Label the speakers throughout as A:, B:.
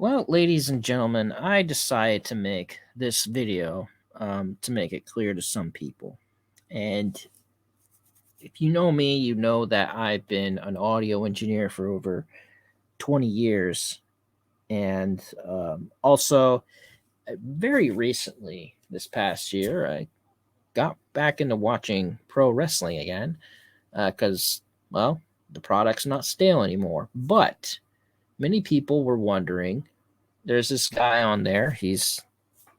A: Well, ladies and gentlemen, I decided to make this video to make it clear to some people. And if you know me, you know that I've been an audio engineer for over 20 years. And also, very recently, this past year, I got back into watching pro wrestling again because, well, the product's not stale anymore. But many people were wondering, there's this guy on there. He's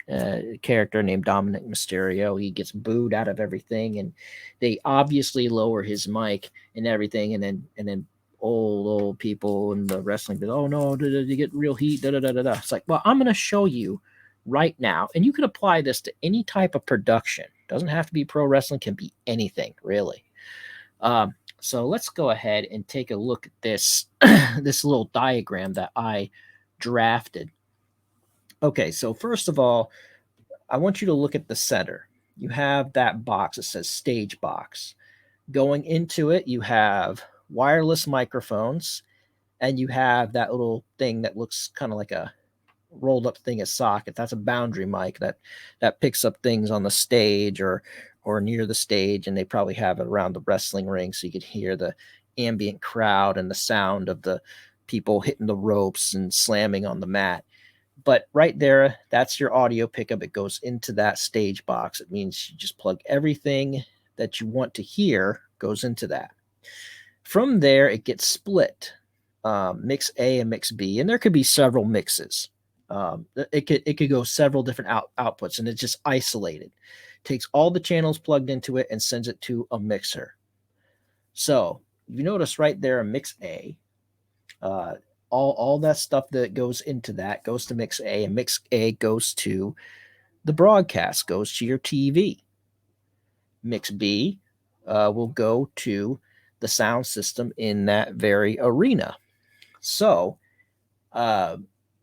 A: a character named Dominic Mysterio. He gets booed out of everything, and they obviously lower his mic and everything. And then old people in the wrestling, oh no, you get real heat. Da da da da da. It's like, well, I'm gonna show you right now, and you can apply this to any type of production. Doesn't have to be pro wrestling; can be anything really. So let's go ahead and take a look at this this little diagram that I drafted. Okay, so first of all, I want you to look at the center. You have that box that says stage box. Going into it, you have wireless microphones, and you have that little thing that looks kind of like a rolled up thing of socket. That's a boundary mic that picks up things on the stage or near the stage, and they probably have it around the wrestling ring so you could hear the ambient crowd and the sound of the people hitting the ropes and slamming on the mat. But right there, that's your audio pickup. It goes into that stage box. It means you just plug everything that you want to hear goes into that. From there, it gets split, mix A and mix B, and there could be several mixes. It could go several different outputs, and it's just isolated. Takes all the channels plugged into it and sends it to a mixer. So you notice right there, a mix A. Uh, all that stuff that goes into that goes to mix A, and mix A goes to the broadcast, goes to your TV. Mix B will go to the sound system in that very arena. So uh,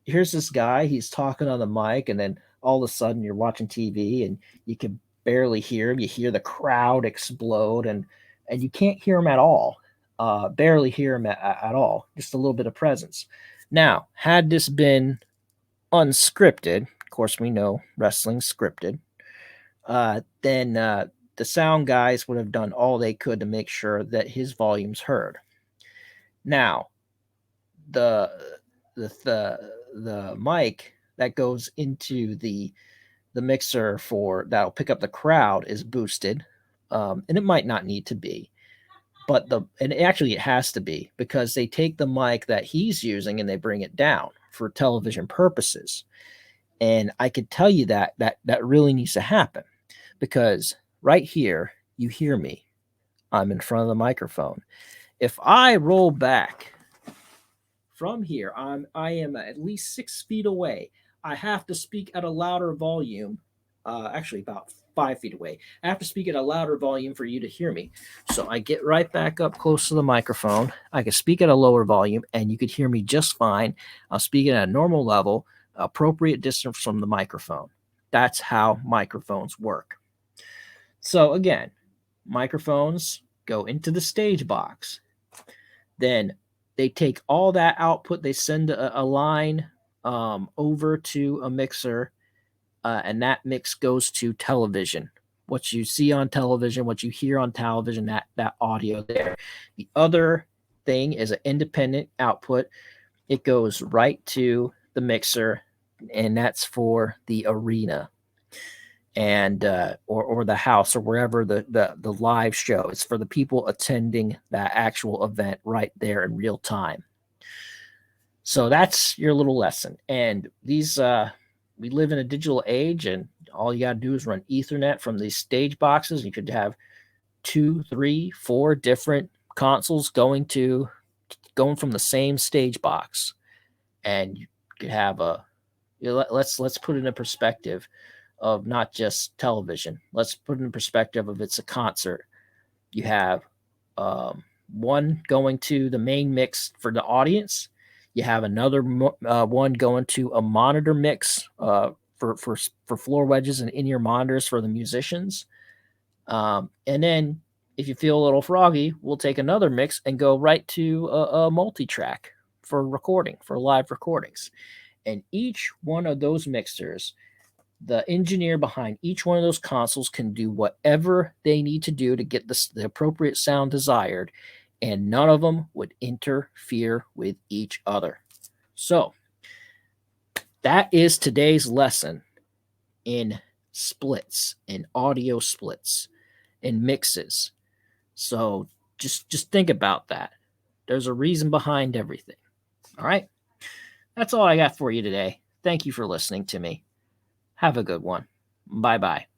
A: here's this guy, he's talking on the mic, and then all of a sudden you're watching TV and you can barely hear him. You hear the crowd explode, and you can't hear him at all. Barely hear him at all, just a little bit of presence. Now, had this been unscripted, of course, we know wrestling scripted, then the sound guys would have done all they could to make sure that his volume's heard. Now, the the mic that goes into the mixer for that'll pick up the crowd is boosted, and it might not need to be, but actually it has to be because they take the mic that he's using and they bring it down for television purposes. And I could tell you that really needs to happen because right here you hear me. I'm in front of the microphone. If I roll back from here, I am at least 6 feet away. I have to speak at a louder volume. Actually, about 5 feet away. I have to speak at a louder volume for you to hear me. So I get right back up close to the microphone. I can speak at a lower volume, and you could hear me just fine. I'll speak at a normal level, appropriate distance from the microphone. That's how microphones work. So again, microphones go into the stage box. Then they take all that output, they send a line over to a mixer, and that mix goes to television. What you see on television, what you hear on television, that audio there. The other thing is an independent output. It goes right to the mixer, and that's for the arena and or the house or wherever the live show. It's for the people attending that actual event right there in real time. So that's your little lesson. And these we live in a digital age, and all you got to do is run Ethernet from these stage boxes. You could have 2, 3, 4 different consoles going from the same stage box, and you could have let's put it in perspective of not just television. Let's put it in perspective of it's a concert. You have one going to the main mix for the audience. You have another one going to a monitor mix for floor wedges and in-ear monitors for the musicians. And then if you feel a little froggy, we'll take another mix and go right to a multi-track for recording, for live recordings. And each one of those mixers, the engineer behind each one of those consoles can do whatever they need to do to get the appropriate sound desired, and none of them would interfere with each other. So that is today's lesson in splits, in audio splits, in mixes. So just think about that. There's a reason behind everything. All right. That's all I got for you today. Thank you for listening to me. Have a good one. Bye bye.